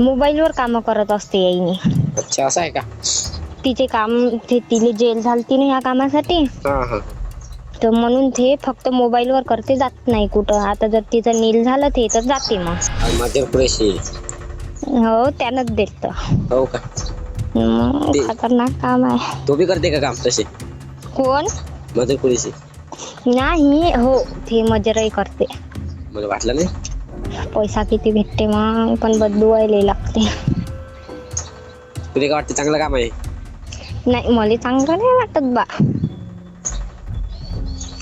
मोबाईलवर काम करत असते याईनी. अच्छा, असं आहे का? तिचे काम तिले जेल झालती ना ह्या कामासाठी, हा हा. तर म्हणून ते फक्त मोबाईलवर करते, जात नाही कुठं. आता जर तिचं नील झालं ते तर जाते मग. मध्यम पुरेशी. हो, त्यानंच देत. हो का? ते खतरनाक काम आहे. तो भी करते का काम तसे? कोण? मध्यम पुरेशी. नाही हो, ते मजराई करते. मला वाटलं नाही. पैसा किती भेटते मग, पण बदलवायला लागते. तुला काय वाटतं, चांगलं काम आहे? नाही, मला चांगलं नाही वाटत बा.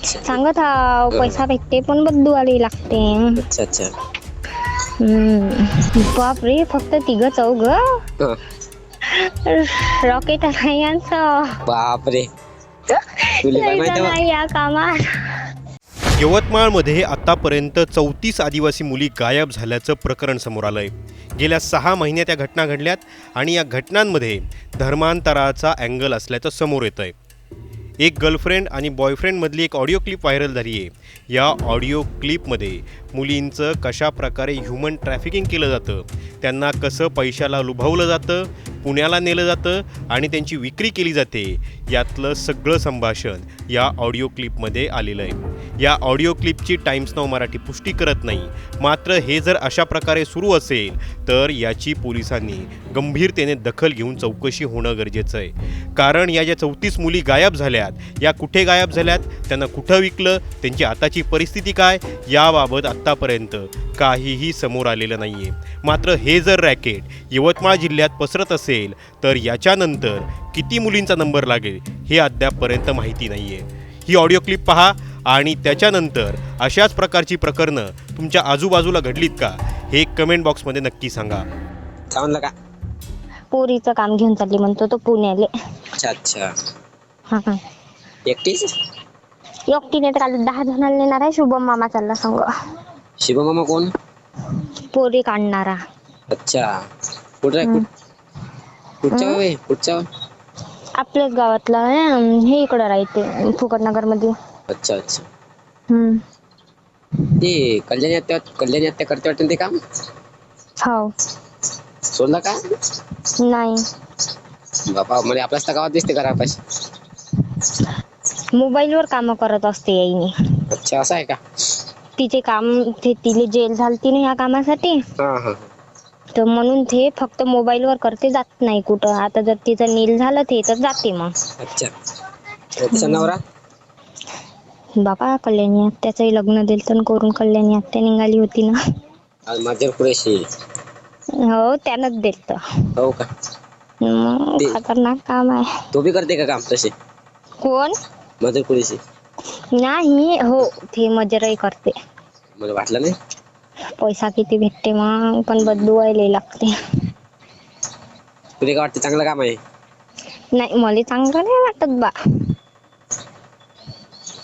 सांगत हा, पैसा भेटते पण बदलवायला लागते. अच्छा अच्छा. बापरे, फक्त 3-4 हा. रॉकेट आहे यांचं. बापरे, तुला काय माहिती नाही या कामात. यवतमाळमध्ये आतापर्यंत 34 आदिवासी मुली गायब झाल्याचं प्रकरण समोर आलंय. गेल्या 6 महिन्यात या घटना घडल्यात आणि या घटनांमध्ये धर्मांतराचा अँगल असल्याचं समोर येत आहे. एक गर्लफ्रेंड आणि बॉयफ्रेंडमधली एक ऑडिओ क्लिप व्हायरल झाली आहे. या ऑडिओ क्लिपमध्ये मुलींचं कशा प्रकारे ह्युमन ट्रॅफिकिंग केलं जातं, त्यांना कसं पैशाला लुभावलं जातं, पुण्याला नेलं जातं आणि त्यांची विक्री केली जाते, यातलं सगळं संभाषण या ऑडिओ क्लिपमध्ये आलेलं आहे. या ऑडिओ क्लिपची टाइम्स नाऊ मराठी पुष्टी करत नाही. मात्र हे जर अशा प्रकारे सुरू असेल तर याची पोलिसांनी गंभीरतेने दखल घेऊन चौकशी होणं गरजेचं आहे. कारण या ज्या 34 मुली गायब झाल्यात, या कुठे गायब झाल्यात, त्यांना कुठं विकलं, त्यांची आताची परिस्थिती काय, याबाबत आत्तापर्यंत काहीही समोर आलेलं नाही आहे. मात्र हे जर रॅकेट यवतमाळ जिल्ह्यात पसरत असेल तर याच्यानंतर किती मुलींचा नंबर लागेल हे अद्यापपर्यंत माहिती नाही आहे. ही ऑडिओ क्लिप पहा आणि त्याच्यानंतर अशाच प्रकारची प्रकरणं तुमच्या आजूबाजूला घडलीत का हे कमेंट बॉक्समध्ये नक्की सांगा. समजलं का? पोरीचं काम घेऊन चालली म्हणतो तो पुण्याले. अच्छा अच्छा. हा. एकटीच? एकटीने तर काल 10 जणांना नेणार आहे. शुभम मामा चालला संग. शिवमामा कोण? पोरी काढणारा. अच्छा. कुठं कुठच्या? आपल्याच गावातला आहे. हे इकडं राहते फुकटनगर मध्ये. अच्छा अच्छा. हम्म. ते कल्याणी आत्या करते वाटतं ते काम. हो. सोडलं का? नाही, बापा, मला आपल्याच तर गावात दिसते घरापाशी. मोबाईलवर काम करत असते याईनी. अच्छा, असं आहे का? तिचे काम तिले जेल झालती ना ह्या कामासाठी, हा हा. तर म्हणून ते फक्त मोबाईलवर करते, जात नाही कुठं. आता जर तिचं नील झालं ते तर जाते मग. अच्छा. तिचा नवरा? बापा, कल्याणी आत्याचंही लग्न दिलं तर करून कल्याणी आत्या निघाली होती ना. मध्यम पुरेशी. हो, त्यानंच देत. हो का? ते खतरनाक काम आहे. तो भी करते का काम तसे? कोण? मध्यम पुरेशी. नाही हो, ते मजराई करते. मला वाटलं नाही. पैसा किती भेटते मग, पण बदलवायला लागते. तुला काय वाटतं, चांगलं काम आहे? नाही, मला चांगलं नाही वाटत बा.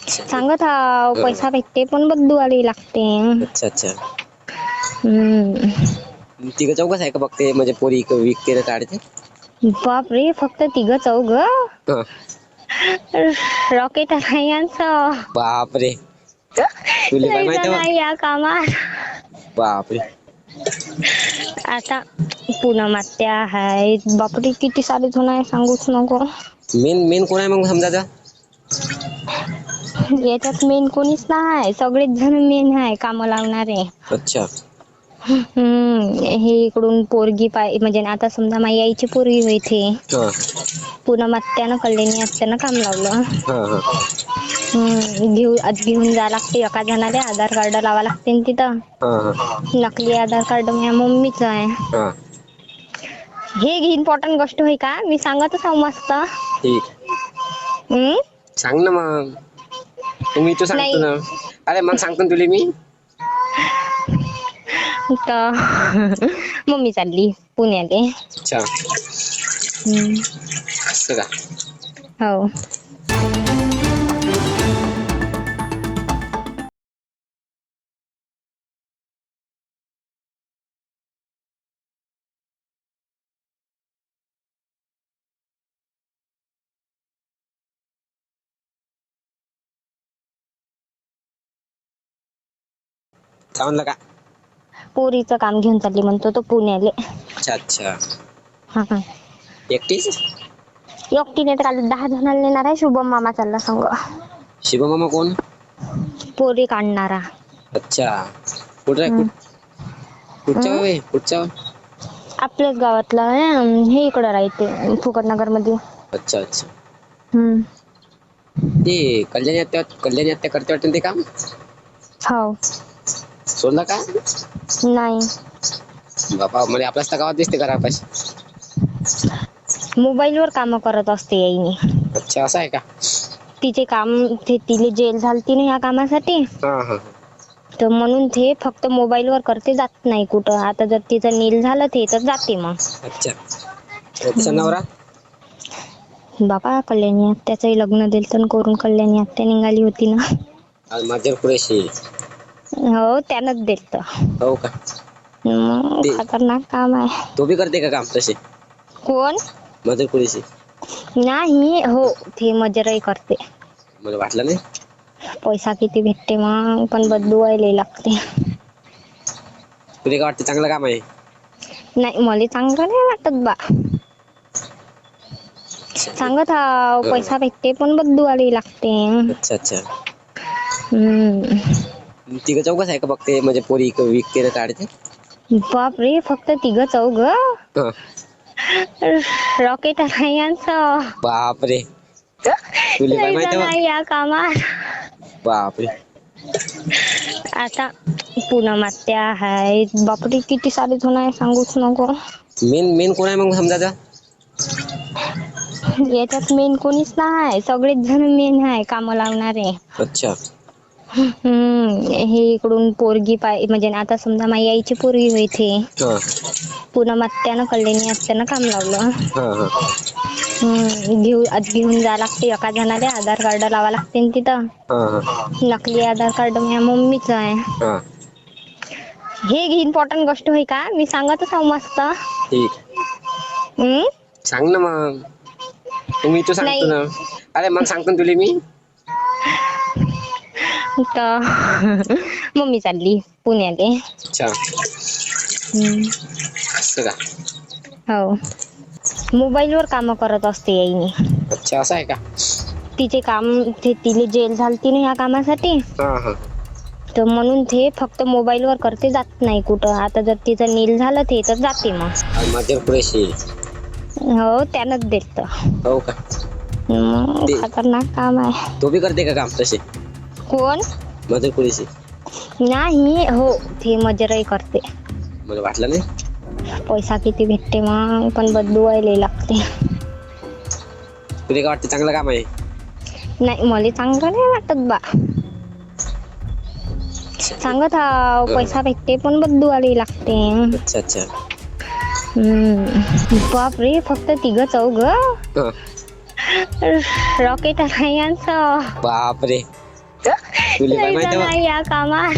सांगत हा, पैसा भेटते पण बदलवायला लागते. अच्छा अच्छा. हम्म. 3-4 आहे का फक्त, म्हणजे पोरी विकते ना काढते? बापरे, फक्त 3-4? हा. रॉकेट आहे यांचं. बापरे, तुला काय माहिती? नाही या कामात. बापरे. आता पूनम आत्या आहे. बापरे, किती सारे जण आहे, सांगूच नको. मेन कोण आहे मग समजा? याच्यात मेन कोणीच नाही, सगळेच जण मेन आहे काम लावणारे. अच्छा. हे इकडून पोरगी म्हणजे आता समजा माझी आईची पोरगी होती. हा पूनम आत्यानं कल्याणी आत्यानं काम लावलं. हा हा. घेऊन जा लागते एका जणाला, आधार कार्ड लावा लागते तिथं. हा हा. नकली आधार कार्ड माझ्या मम्मीचं आहे. हा. हे इम्पॉर्टंट गोष्ट होय का? मी सांगतच आहो मस्त. ठीक. सांग ना मग. मी तू सांगतो नाही. ना. अरे मग सांगतो ना तुला मी. मम्मी चालली पुण्याले. अच्छा. असं का? हो. समजलं का? पोरीचं काम घेऊन चालली म्हणतो तो पुण्याले. अच्छा अच्छा. हा हा. एकटीच? एकटीने तर काल 10 जणांना नेणार आहे. शुभम मामा चालला संग. शिवमामा कोण? पोरी काढणारा. अच्छा. कुठं आहे? हम्म. कुठच्या हम्म? गावी? कुठच्या? आपल्याच गावातला आहे. हे इकडं राहते फुकटनगर मध्ये. अच्छा अच्छा. हम्म. ते कल्याणी आत्या करते वाटतं ते काम. हो. सोडलं का? नाही. बापा म्हणजे आपल्याच तर गावात दिसते करा पाहिजे. मोबाईलवर काम करत असते याईने. अच्छा असं आहे का? तिचे काम तिले जेल झालती ना ह्या कामासाठी. हा हा. तर म्हणून ते फक्त मोबाईलवर करते, जात नाही कुठं. आता जर तिचं नील झालं ते तर जाते मग. अच्छा. तिचा नवरा? बाबा कल्याणी आत्याचंही लग्न दिलं तर करून कल्याणी आत्या निघाली होती ना. माझ्या कुरेशी. हो त्यानंच दिलं. हो का? मग ते- खतरनाक काम आहे. तो बी करते का काम तसे? कोण? मदर कुरेशी. नाही हो, ते मजरही करते. मला वाटलं नाही. पैसा किती भेटते मग, पण बदलवायला लागते. तुला काय वाटतं चांगलं काम आहे? नाही मला चांगलं नाही वाटत बा. सांगत हा पैसा भेटते पण बदलवायला लागते. अच्छा अच्छा. हम्म. तिघं चौकच आहे का बघते म्हणजे पोरी विकते ना काढते? बाप रे, फक्त 3-4. हा. रॉकेट आहे यांचं. बापरे. तुला काय लय माहिती जण मग? आहे या कामात. बापरे. आता पूनम आत्या आहे. बापरे किती सारे जण आहे सांगूच नको. मेन कोण आहे मग समजा? याच्यात मेन कोणीच नाही, सगळेच जण मेन आहे काम लावणारे. अच्छा. हे इकडून पोरगी म्हणजे आता समजा माझी आईची पोरगी होईते. हा पूनम आत्यानं कल्याणी आत्यानं काम लावलं. हा हा. घेऊन जा लागते एका जणाला. आधार कार्ड लावा लागते ना तिथं. हा हा. नकली आधार कार्ड माझ्या मम्मीच आहे. हा. हे इम्पॉर्टंट गोष्ट होय का? मी सांगतच आहो मस्त. ठीक. सांग ना मग. मी तो सांगतो नाही ना. अरे मग सांगतो ना तुला मी. तर मम्मी चालली पुण्याले. अच्छा. असं का? हो. मोबाईलवर काम करत असते याईने. अच्छा असं आहे का? तिचे काम तिले जेल झालती ना ह्या कामासाठी. हा हा. तर म्हणून ते फक्त मोबाईलवर करते, जात नाही कुठं. आता जर तिचं नील झालं ते तर जाते मग. माझ्या कुरेशी. हो त्यानंच दिलं. हो का? मग खतरनाक काम आहे. तो बी करते का काम तसे? कोण? मदर कुरेशी. नाही हो, ते मजरही करते. मला वाटलं नाही. पैसा किती भेटते मग, पण बदलवायला लागते. तुला काय वाटतं चांगलं काम आहे? नाही मला चांगलं नाही वाटत बा. सांगत हा पैसा भेटते पण बदलवायला लागते. अच्छा अच्छा. बाप रे, फक्त 3-4. हा. रॉकेट आहे यांचं. बापरे. तुला काय लय माहिती जण मग? आहे या कामात.